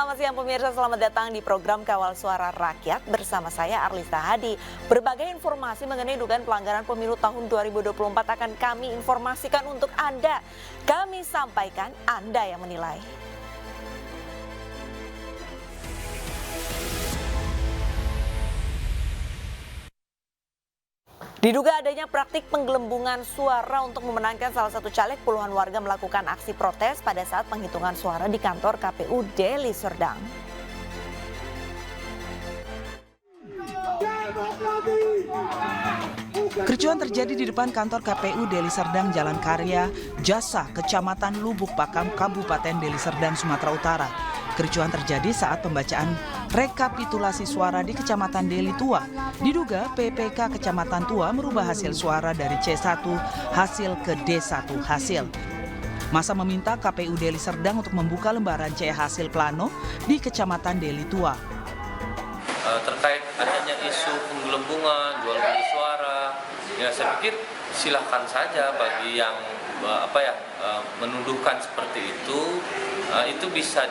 Selamat siang pemirsa, selamat datang di program Kawal Suara Rakyat bersama saya Arlista Hadi. Berbagai informasi mengenai dugaan pelanggaran pemilu tahun 2024 akan kami informasikan untuk Anda. Kami sampaikan, Anda yang menilai. Diduga adanya praktik penggelembungan suara untuk memenangkan salah satu caleg, puluhan warga melakukan aksi protes pada saat penghitungan suara di kantor KPU Deli Serdang. Kericuhan terjadi di depan kantor KPU Deli Serdang, Jalan Karya, Jasa, Kecamatan Lubuk Pakam, Kabupaten Deli Serdang, Sumatera Utara. Kericuhan terjadi saat pembacaan rekapitulasi suara di Kecamatan Deli Tua. Diduga PPK Kecamatan Tua merubah hasil suara dari C1 hasil ke D1 hasil. Masa meminta KPU Deli Serdang untuk membuka lembaran C hasil plano di Kecamatan Deli Tua. Terkait adanya isu penggelembungan, jual beli suara, ya saya pikir silahkan saja bagi yang menuduhkan seperti itu bisa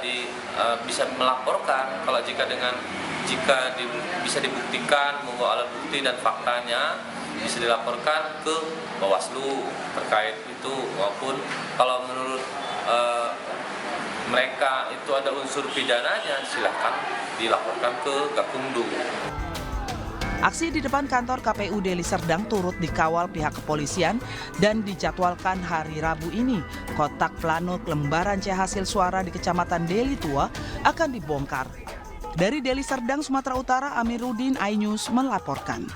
melaporkan. Kalau bisa dibuktikan membawa alat bukti dan faktanya, bisa dilaporkan ke Bawaslu terkait itu, maupun kalau menurut mereka itu ada unsur pidananya, silahkan dilaporkan ke Gakumdu. Aksi di depan kantor KPU Deli Serdang turut dikawal pihak kepolisian dan dijadwalkan hari Rabu ini. Kotak plano lembaran C hasil suara di Kecamatan Deli Tua akan dibongkar. Dari Deli Serdang, Sumatera Utara, Amiruddin, iNews melaporkan.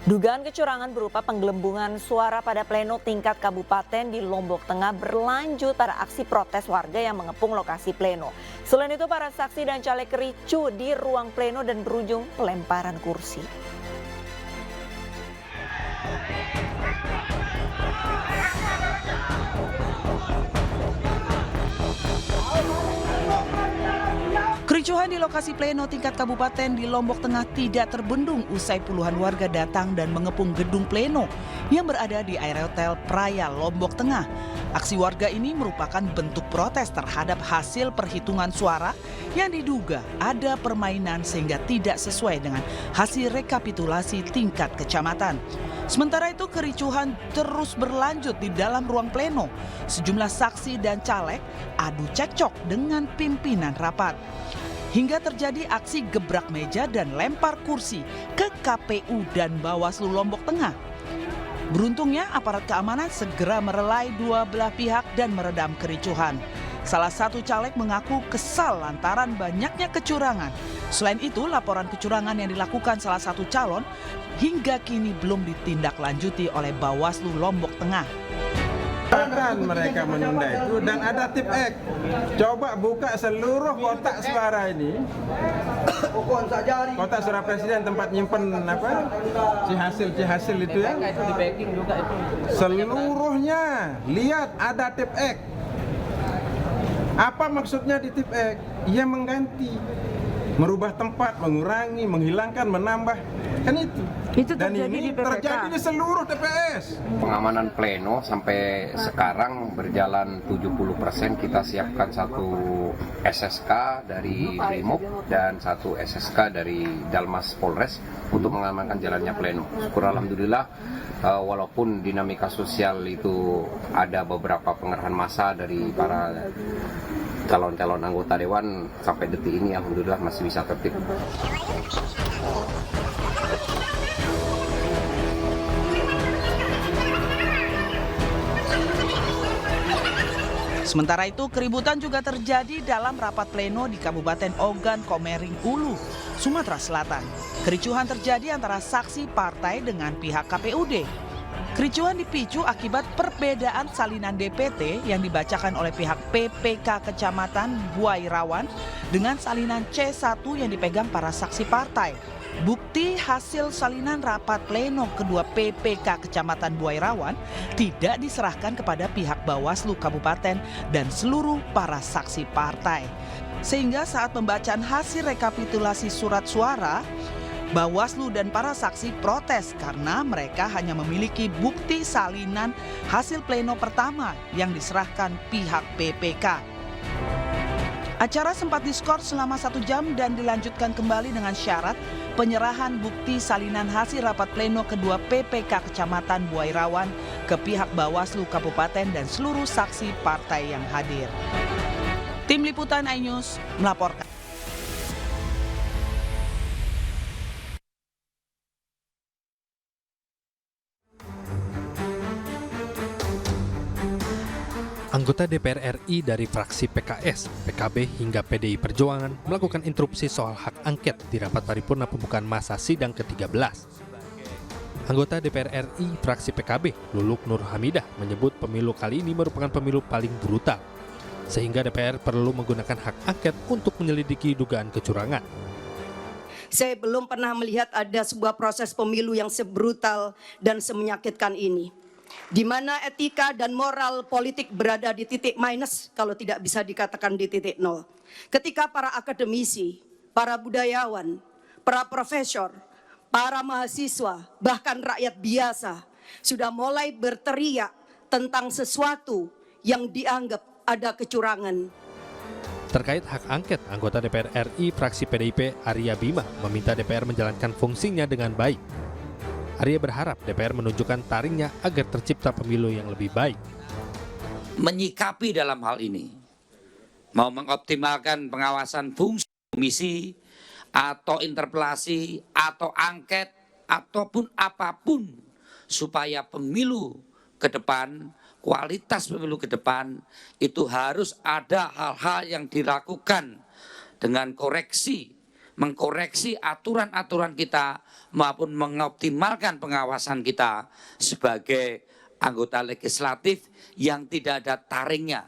Dugaan kecurangan berupa penggelembungan suara pada pleno tingkat kabupaten di Lombok Tengah berlanjut pada aksi protes warga yang mengepung lokasi pleno. Selain itu, para saksi dan caleg ricuh di ruang pleno dan berujung pelemparan kursi. Kericuhan di lokasi pleno tingkat kabupaten di Lombok Tengah tidak terbendung usai puluhan warga datang dan mengepung gedung pleno yang berada di Aerotel Praya Lombok Tengah. Aksi warga ini merupakan bentuk protes terhadap hasil perhitungan suara yang diduga ada permainan sehingga tidak sesuai dengan hasil rekapitulasi tingkat kecamatan. Sementara itu, kericuhan terus berlanjut di dalam ruang pleno. Sejumlah saksi dan caleg adu cekcok dengan pimpinan rapat. Hingga terjadi aksi gebrak meja dan lempar kursi ke KPU dan Bawaslu Lombok Tengah. Beruntungnya aparat keamanan segera merelai dua belah pihak dan meredam kericuhan. Salah satu caleg mengaku kesal lantaran banyaknya kecurangan. Selain itu, laporan kecurangan yang dilakukan salah satu calon hingga kini belum ditindaklanjuti oleh Bawaslu Lombok Tengah. Bahkan mereka menunda itu dan ada tip X. Coba buka seluruh kotak suara ini. Kotak suara presiden tempat nyimpen hasil itu ya. Seluruhnya lihat ada tip X. Apa maksudnya di tip X? Ia mengganti, merubah tempat, mengurangi, menghilangkan, menambah. Kan itu. Dan ini terjadi di seluruh TPS. Pengamanan pleno sampai sekarang berjalan 70%. Kita siapkan satu SSK dari Brimob dan satu SSK dari Dalmas Polres untuk mengamankan jalannya pleno. Syukur alhamdulillah, walaupun dinamika sosial itu ada beberapa pengerahan massa dari para calon-calon anggota dewan, sampai detik ini alhamdulillah masih bisa tertib. Sementara itu, keributan juga terjadi dalam rapat pleno di Kabupaten Ogan Komering Ulu, Sumatera Selatan. Kericuhan terjadi antara saksi partai dengan pihak KPUD. Kericuhan dipicu akibat perbedaan salinan DPT yang dibacakan oleh pihak PPK Kecamatan Buairawan dengan salinan C1 yang dipegang para saksi partai. Bukti hasil salinan rapat pleno kedua PPK Kecamatan Buairawan tidak diserahkan kepada pihak Bawaslu Kabupaten dan seluruh para saksi partai. Sehingga saat pembacaan hasil rekapitulasi surat suara, Bawaslu dan para saksi protes karena mereka hanya memiliki bukti salinan hasil pleno pertama yang diserahkan pihak PPK. Acara sempat diskors selama 1 jam dan dilanjutkan kembali dengan syarat penyerahan bukti salinan hasil rapat pleno kedua PPK Kecamatan Buairawan ke pihak Bawaslu Kabupaten dan seluruh saksi partai yang hadir. Tim Liputan iNews melaporkan. Anggota DPR RI dari fraksi PKS, PKB hingga PDI Perjuangan melakukan interupsi soal hak angket di rapat paripurna pembukaan masa sidang ke-13. Anggota DPR RI fraksi PKB, Luluk Nur Hamidah, menyebut pemilu kali ini merupakan pemilu paling brutal, sehingga DPR perlu menggunakan hak angket untuk menyelidiki dugaan kecurangan. Saya belum pernah melihat ada sebuah proses pemilu yang sebrutal dan semenyakitkan ini, di mana etika dan moral politik berada di titik minus kalau tidak bisa dikatakan di titik nol. Ketika para akademisi, para budayawan, para profesor, para mahasiswa, bahkan rakyat biasa sudah mulai berteriak tentang sesuatu yang dianggap ada kecurangan. Terkait hak angket, anggota DPR RI fraksi PDIP Arya Bima meminta DPR menjalankan fungsinya dengan baik. Arya berharap DPR menunjukkan taringnya agar tercipta pemilu yang lebih baik. Menyikapi dalam hal ini, mau mengoptimalkan pengawasan fungsi komisi, atau interpelasi, atau angket, ataupun apapun, supaya pemilu ke depan, kualitas pemilu ke depan, itu harus ada hal-hal yang dilakukan dengan koreksi, mengkoreksi aturan-aturan kita maupun mengoptimalkan pengawasan kita sebagai anggota legislatif yang tidak ada taringnya,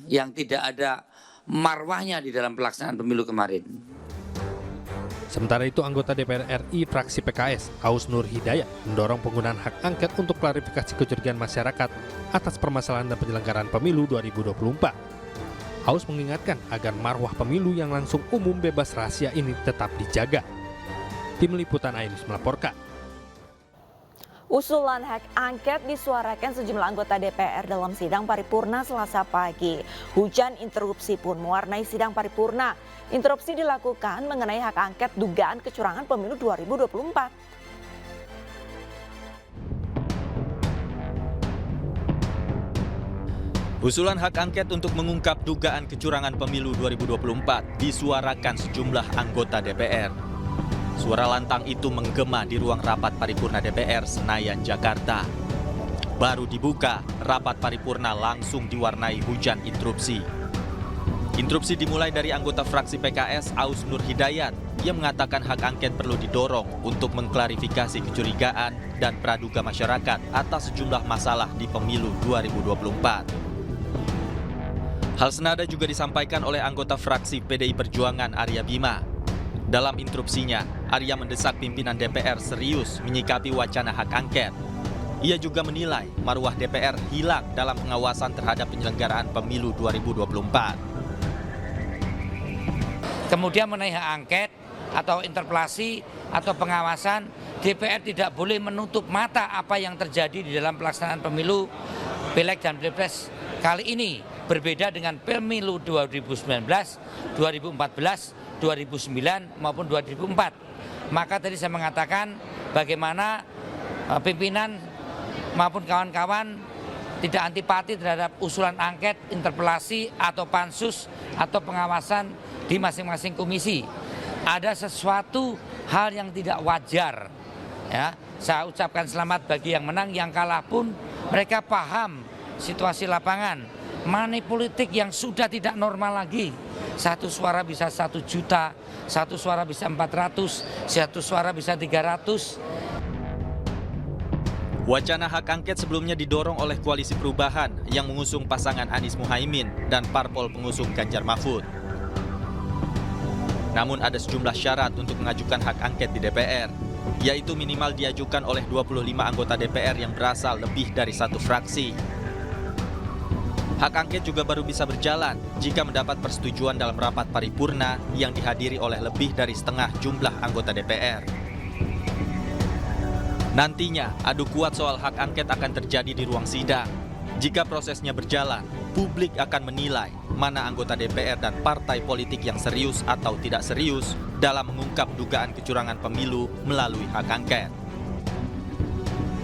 yang tidak ada marwahnya di dalam pelaksanaan pemilu kemarin. Sementara itu, anggota DPR RI fraksi PKS, Aus Nur Hidayat, mendorong penggunaan hak angket untuk klarifikasi kecurigaan masyarakat atas permasalahan dan penyelenggaraan pemilu 2024. Aus mengingatkan agar marwah pemilu yang langsung umum bebas rahasia ini tetap dijaga. Tim Liputan iNews melaporkan. Usulan hak angket disuarakan sejumlah anggota DPR dalam sidang paripurna Selasa pagi. Hujan interupsi pun mewarnai sidang paripurna. Interupsi dilakukan mengenai hak angket dugaan kecurangan pemilu 2024. Usulan hak angket untuk mengungkap dugaan kecurangan pemilu 2024 disuarakan sejumlah anggota DPR. Suara lantang itu menggema di ruang rapat paripurna DPR Senayan, Jakarta. Baru dibuka, rapat paripurna langsung diwarnai hujan interupsi. Interupsi dimulai dari anggota fraksi PKS Aus Nur Hidayat. Ia mengatakan hak angket perlu didorong untuk mengklarifikasi kecurigaan dan praduga masyarakat atas sejumlah masalah di pemilu 2024. Hal senada juga disampaikan oleh anggota fraksi PDI Perjuangan Arya Bima. Dalam interupsinya, Arya mendesak pimpinan DPR serius menyikapi wacana hak angket. Ia juga menilai marwah DPR hilang dalam pengawasan terhadap penyelenggaraan pemilu 2024. Kemudian mengenai hak angket atau interpelasi atau pengawasan, DPR tidak boleh menutup mata apa yang terjadi di dalam pelaksanaan pemilu Pileg dan Pilpres kali ini. Berbeda dengan pemilu 2019, 2014, 2009 maupun 2004. Maka tadi saya mengatakan bagaimana pimpinan maupun kawan-kawan tidak antipati terhadap usulan angket, interpelasi atau pansus atau pengawasan di masing-masing komisi. Ada sesuatu hal yang tidak wajar. Ya, saya ucapkan selamat bagi yang menang, yang kalah pun mereka paham situasi lapangan. Money politik yang sudah tidak normal lagi. Satu suara bisa 1 juta, satu suara bisa 400, satu suara bisa 300. Wacana hak angket sebelumnya didorong oleh Koalisi Perubahan yang mengusung pasangan Anies Muhaimin dan parpol pengusung Ganjar Mahfud. Namun ada sejumlah syarat untuk mengajukan hak angket di DPR, yaitu minimal diajukan oleh 25 anggota DPR yang berasal lebih dari satu fraksi. Hak angket juga baru bisa berjalan jika mendapat persetujuan dalam rapat paripurna yang dihadiri oleh lebih dari setengah jumlah anggota DPR. Nantinya, adu kuat soal hak angket akan terjadi di ruang sidang. Jika prosesnya berjalan, publik akan menilai mana anggota DPR dan partai politik yang serius atau tidak serius dalam mengungkap dugaan kecurangan pemilu melalui hak angket.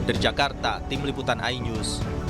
Dari Jakarta, Tim Liputan iNews